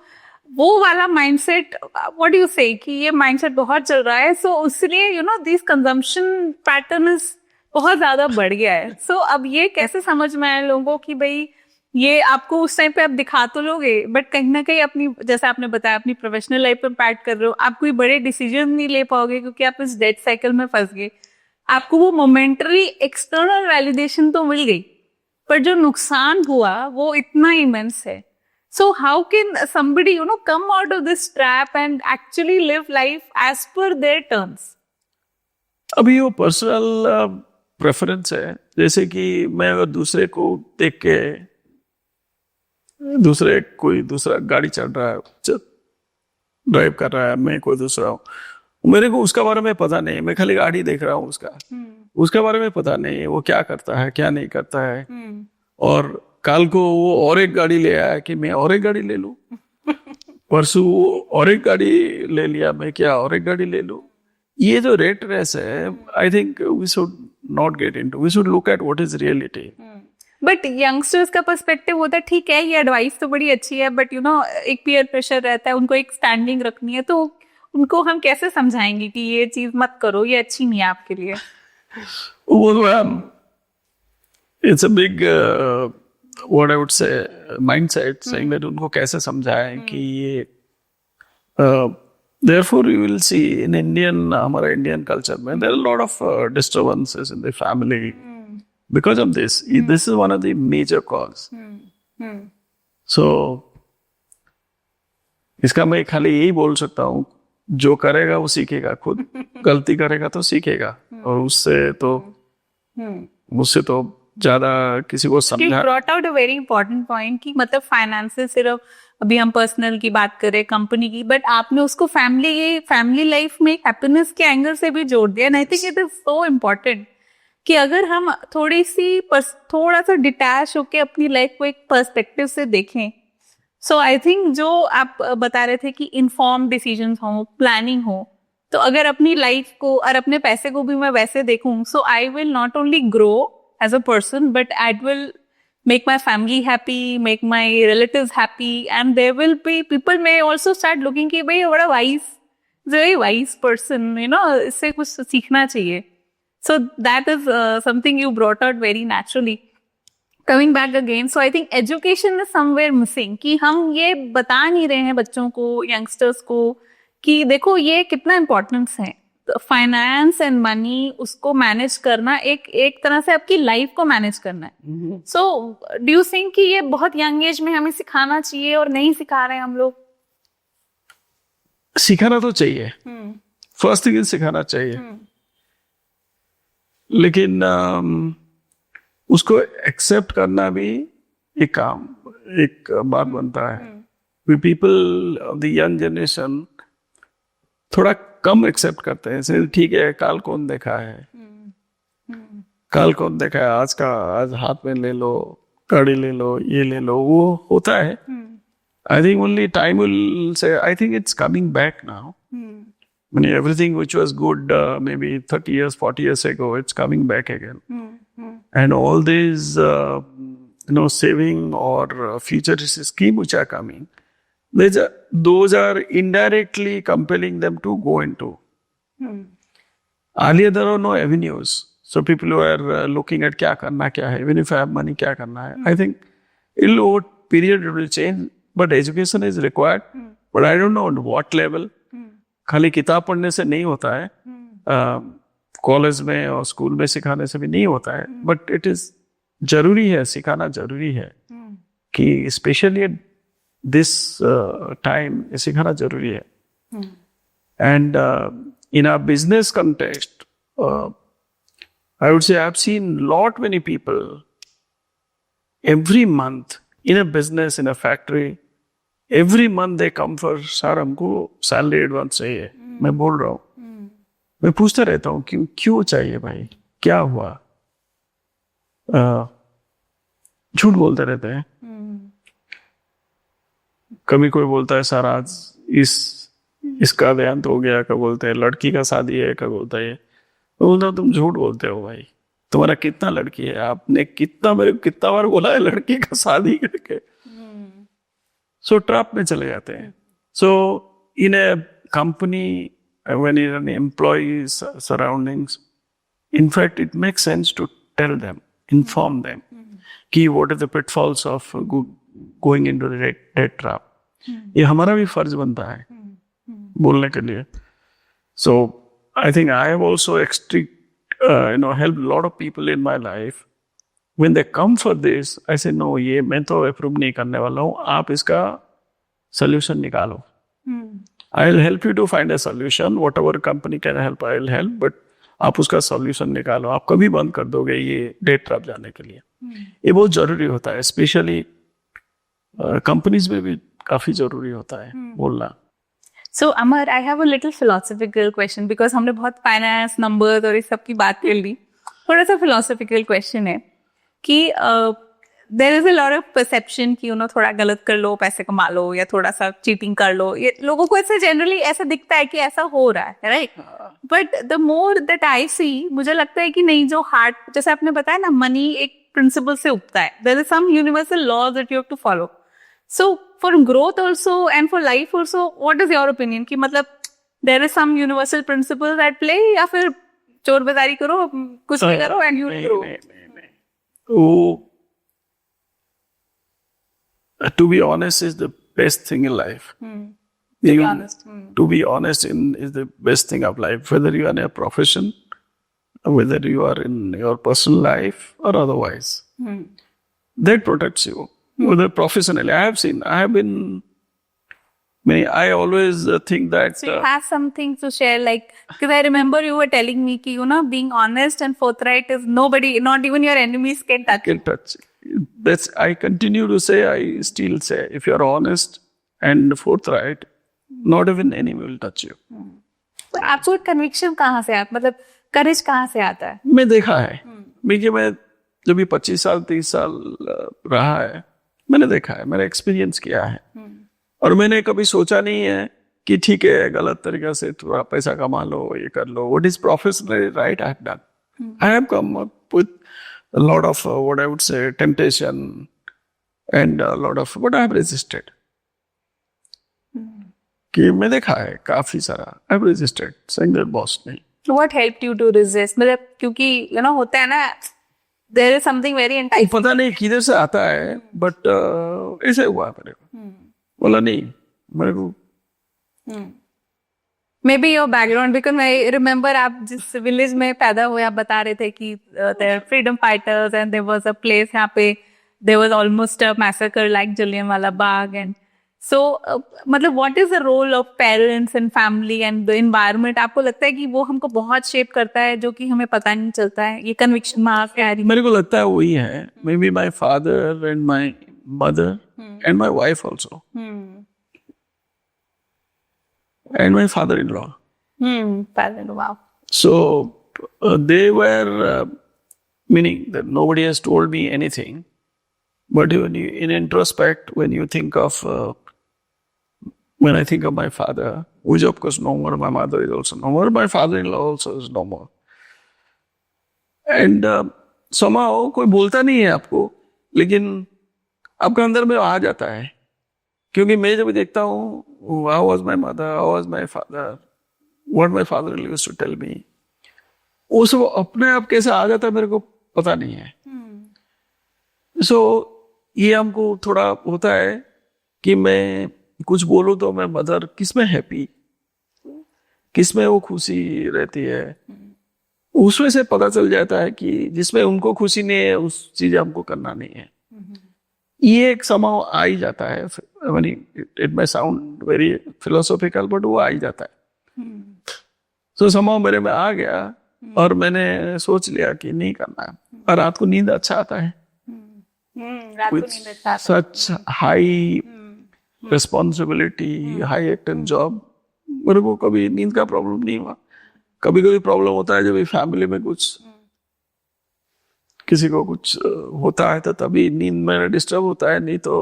वो वाला माइंडसेट, व्हाट डू यू से, कि ये माइंडसेट बहुत चल रहा है. सो उसलिए दिस कंजम्पशन पैटर्न इज बहुत ज्यादा बढ़ गया है. सो अब ये कैसे समझ में आए लोगों की भाई ये आपको उस टाइम पे आप दिखा तो लोगे, बट कहीं ना कहीं अपनी, जैसे आपने बताया, अपनी प्रोफेशनल लाइफ पे इम्पैक्ट कर रहे हो. आप कोई बड़े डिसीजन नहीं ले पाओगे क्योंकि आप इस डेट साइकिल में फंस गए. आपको वो मोमेंटरी एक्सटर्नल वैलिडेशन तो मिल गई, पर जो नुकसान हुआ वो इतना इमेंस है. So how can somebody come out of this trap and actually live life as per their terms? अभी वो पर्सनल प्रेफरेंस है. जैसे कि मैं अगर दूसरे को देख के, कोई दूसरा गाड़ी चल रहा है, ड्राइव कर रहा है, मैं कोई दूसरा हूँ, मेरे को उसका बारे में पता नहीं, मैं खाली गाड़ी देख रहा हूँ उसका बारे में पता नहीं वो क्या करता है, क्या नहीं करता है. और कल को वो और एक गाड़ी ले आया कि मैं और एक गाड़ी ले लूं, परसों वो और एक गाड़ी ले लिया, मैं क्या और एक गाड़ी ले लूं. ये जो रेट रेस है, I think we should not get into. We should look at what is reality. But youngsters का पर्सपेक्टिव होता है, ठीक है ये एडवाइस तो बड़ी अच्छी है, बट एक पीयर प्रेशर रहता है, उनको एक स्टैंडिंग रखनी है, तो उनको हम कैसे समझाएंगे कि ये चीज मत करो, ये अच्छी नहीं है आपके लिए? It's a big what I would say mindset, saying that उनको कैसे समझाएं कि ये therefore you will see in हमारा इंडियन कल्चर में there are a lot of disturbances in the family because of this. This is one of the major cause. So इसका मैं खाली यही बोल सकता हूँ, जो करेगा वो सीखेगा खुद, गलती करेगा तो सीखेगा, और मुझसे तो ज्यादा किसी को समझा. Brought out a very important point कि मतलब फाइनेंसेस सिर्फ, अभी हम पर्सनल की बात करें, कंपनी की, बट आपने उसको फैमिली लाइफ में हैप्पीनेस के एंगल से भी जोड़ दिया. And I think it is so important कि अगर हम थोड़ा सा डिटैच होके अपनी लाइफ को एक पर्सपेक्टिव से देखें, सो आई थिंक जो आप बता रहे थे कि इन्फॉर्म डिसीजंस हो, प्लानिंग हो, तो अगर अपनी लाइफ को और अपने पैसे को भी मैं वैसे देखूं, so I will not only grow as a person but I will make my family happy, make my relatives happy, and there will be people may also start looking कि भाई बड़ा wise, very wise person, you know, इससे कुछ सीखना चाहिए. So that is something you brought out very naturally. Coming back again, so I think education is somewhere missing, कि हम ये बता नहीं रहे हैं बच्चों को, youngsters को, कि देखो ये कितना इम्पोर्टेंस है. फाइनेंस एंड मनी, उसको मैनेज करना एक तरह से आपकी लाइफ को मैनेज करना है. सो डू यू थिंक कि ये बहुत यंग एज में हमें सिखाना चाहिए और नहीं सिखा रहे हैं हम लोग? सिखाना तो चाहिए, फर्स्ट थिंग सिखाना चाहिए, लेकिन उसको एक्सेप्ट करना भी एक बात बनता है. People of the young generation थोड़ा कम एक्सेप्ट करते हैं. ठीक है, काल कौन देखा है, काल कौन देखा है, आज हाथ में ले लो, कड़ी ले लो, ये ले लो, वो होता है. I think only time will say. I think it's coming back now. I mean, everything which was good maybe 30 years, 40 years ago, it's coming back again. And all these, saving or futuristic scheme which are coming, those are indirectly compelling them to go into. Earlier there were no avenues, so people were looking at क्या करना क्या है, even if I have money क्या करना है. I think over period it will change, but education is required. But I don't know at what level. खाली किताब पढ़ने से नहीं होता है, कॉलेज में और स्कूल में सिखाने से भी नहीं होता है, बट इट इज जरूरी है, सिखाना जरूरी है कि स्पेशली दिस टाइम सिखाना जरूरी है. And in a business context I would say I have seen lot many people every month in a business, in a factory, every month they come for sir हमको salary advance चाहिए. मैं बोल रहा हूँ, मैं पूछता रहता हूँ क्यों चाहिए भाई, क्या हुआ? झूठ बोलते रहते हैं. कभी कोई बोलता है सर आज इसका देहांत हो गया, कब बोलते हैं लड़की का शादी है, कब बोलता है. मैं बोलता हूँ तुम झूठ बोलते हो भाई, तुम्हारा कितना लड़की है, आपने मेरे को कितना बार बोला है लड़की का शादी करके. सो ट्रैप में चले जाते हैं. सो इन ए company, when you're an employee's surroundings, in fact it makes sense to tell them, inform them कि what are the pitfalls of going into the debt trap. ये हमारा भी फर्ज बनता है बोलने के लिए. So I think I have also helped a lot of people in my life. When they come for this, I say no, ये मैं तो अप्रूव नहीं करने वाला हूँ, आप इसका solution निकालो. I'll help you to find a solution. Whatever company can help, I'll help. But आप उसका solution निकालो. आप कभी बंद कर दोगे ये डेट ट्रैप जाने के लिए. ये बहुत जरूरी होता है, स्पेशली कंपनीज में भी काफी जरूरी होता है बोलना. So Amar, I have a little philosophical question because हमने बहुत फाइनेंस, नंबर्स और इस सब की बात कर ली. थोड़ा सा philosophical question है कि there is a lot of perception कि थोड़ा गलत कर लो, पैसे कमा लो, या थोड़ा सा चीटिंग कर लो. ये लोगों को ऐसे जनरली ऐसा दिखता है कि ऐसा हो रहा है, right? But the more that I see, मुझे लगता है कि नहीं, जो हार्ट, जैसे आपने बताया ना, मनी एक प्रिंसिपल से उगता है. There is some universal laws that you have to follow. So for growth also and for life also, what is your opinion कि मतलब there is some universal principle at play, या फिर चोर बाजारी करो, कुछ भी करो एंड यू ग्रो? To be honest is the best thing in life. To be honest is the best thing of life. Whether you are in a profession, whether you are in your personal life or otherwise, that protects you. Whether professionally, I always think that. So you have something to share, like, because I remember you were telling me कि being honest and forthright is nobody, not even your enemies can touch. I continue to say, I still say, if you are honest and forthright, not even enemy will touch you. तो आपको conviction कहाँ से आता, मतलब करेज कहाँ से आता है? मैं देखा है, देखिए मैं जो भी 25 साल 30 साल रहा है, मैंने देखा है, मैंने एक्सपीरियंस किया है, और मैंने कभी सोचा नहीं है कि ठीक है गलत तरीके से थोड़ा पैसा कमा लो, ये कर लो. What is professionally right I have done. I have come up with a lot of what I would say temptation and a lot of what I have resisted. कि मैं देखा है काफी सारा. I have resisted saying that boss नहीं. What helped you to resist? मतलब क्योंकि होता है ना, there is something very enticing. पता नहीं किधर से आता है, बट ऐसे हुआ मेरे को. बोला नहीं मेरे को. Maybe your background, because I remember आप जिस विलेज में पैदा हुए आप बता रहे थे कि there are freedom fighters and there was a place यहाँ पे there was almost a massacre like Jallianwala Bagh, and so मतलब what is the role of parents and family and the environment? आपको लगता है कि वो हमको बहुत शेप करता है जो कि हमें पता नहीं चलता है? ये कन्विक्शन में आप क्या? मेरे को लगता है वही है. May be my father and my mother and my wife also and my father-in-law. Father-in-law, wow. So they were meaning that nobody has told me anything. But when you, in introspect, when you think of when I think of my father, who is of course no more, my mother is also no more, my father-in-law also is no more. And somehow कोई बोलता नहीं है आपको, लेकिन आपका अंदर में आ जाता है. क्योंकि मैं जब देखता हूँ how was my mother, how was my father, what my father used to tell me, वो सब अपने आप कैसे आ जाता है मेरे को पता नहीं है. So ये हमको थोड़ा होता है कि मैं कुछ बोलूँ तो मैं मदर किस में हैप्पी, किस में वो खुशी रहती है, उसमें से पता चल जाता है कि जिसमें उनको खुशी नहीं है उस चीज हमको करना नहीं है. ये एक समाव आ ही जाता है. It may sound very philosophical but वो आ ही जाता है. तो समाव मेरे में आ गया और मैंने सोच लिया कि नहीं करना है. और रात को नींद अच्छा आता है. With such high responsibility, high acting job, मेरे को कभी नींद का प्रॉब्लम नहीं हुआ. कभी कभी प्रॉब्लम होता है जब फैमिली में कुछ किसी को कुछ होता है तो तभी नींद मेरा डिस्टर्ब होता है. नहीं तो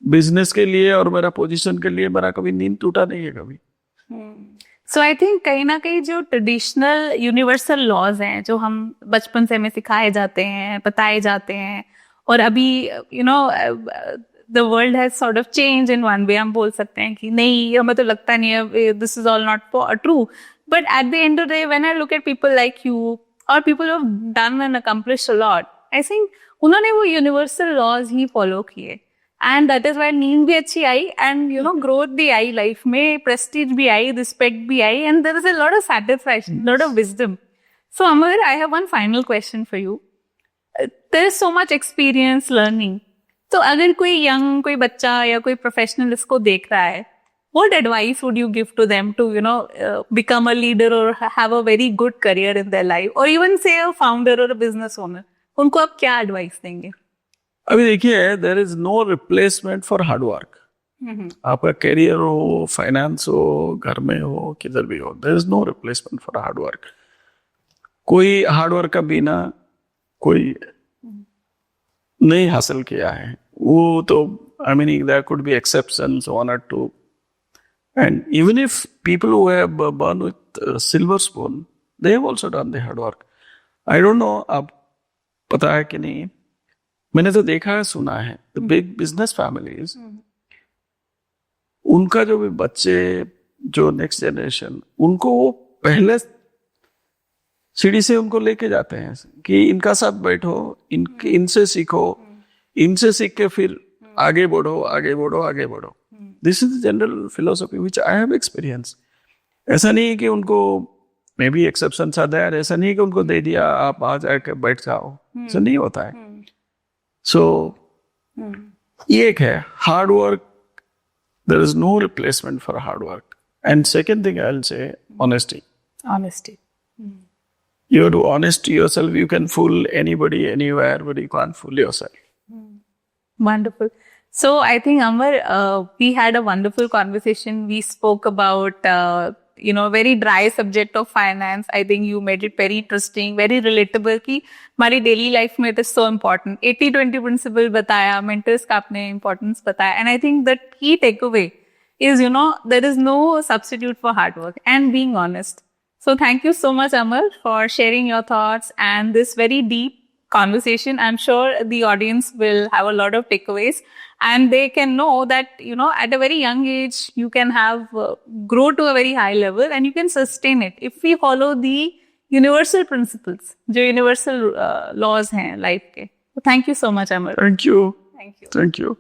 बिजनेस के लिए और मेरा पोजीशन के लिए मेरा कभी नींद टूटा नहीं है कभी. सो आई थिंक कहीं ना कहीं जो ट्रेडिशनल यूनिवर्सल लॉज हैं जो हम बचपन से हमें सिखाए जाते हैं, बताए जाते हैं, और अभी the world has sort of change in one way. हम बोल सकते हैं कि नहीं, हमें तो लगता नहीं है, this is all not true. But at the end of the day when I look at people like you और people who have done and accomplished a lot, I think उन्होंने वो यूनिवर्सल लॉज ही follow किए. And that is why नींद भी अच्छी आई, and growth भी I life में, प्रेस्टीज भी आई, रिस्पेक्ट भी आई, and there is a lot of satisfaction, lot of wisdom. So Amar, I have one final question for you. There is so much experience learning. तो अगर कोई यंग, कोई बच्चा या कोई प्रोफेशनल इसको देख रहा है, what advice would you give to them to become a leader or have a very good career in their life, or even say a founder or a business owner? उनको आप क्या एडवाइस देंगे? अभी देखिए, there is no replacement for hard work. आपका career हो, finance हो, घर में हो, किधर भी हो, there is no replacement for hard work. कोई हार्ड वर्क का बिना कोई नहीं हासिल किया है. वो तो I mean there could be exceptions, one or two. And even if people who have born with a silver spoon, they have also done the hard work. I don't know, आप पता है कि नहीं, मैंने तो देखा है, सुना है, the big business families, उनका जो भी बच्चे, जो नेक्स्ट जनरेशन, उनको वो पहले सीढ़ी से उनको लेके जाते हैं कि इनका साथ बैठो, इनसे सीखो, इनसे सीख के फिर आगे बढ़ो, आगे बढ़ो, आगे बढ़ो. This is the general philosophy which I have experienced. ऐसा नहीं है कि उनको maybe exceptions are there, ऐसा नहीं है कि उनको दे दिया आप आ जाके बैठ जाओ, ऐसा नहीं होता है. सो ये एक है hard work. There is no replacement for hard work. And second thing I will say honesty. You have to be honest to yourself. You can fool anybody anywhere, but you can't fool yourself. Wonderful. So I think, Amar, we had a wonderful conversation. We spoke about very dry subject of finance. I think you made it very interesting, very relatable कि हमारी daily life में it is so important. 80-20 principle बताया, mentors का आपने importance बताया, and I think the key takeaway is, there is no substitute for hard work and being honest. So thank you so much, Amar, for sharing your thoughts and this very deep conversation. I'm sure the audience will have a lot of takeaways and they can know that, at a very young age, you can have grow to a very high level and you can sustain it if we follow the universal principles, जो universal laws हैं life के. So thank you so much, Amar. Thank you. Thank you. Thank you.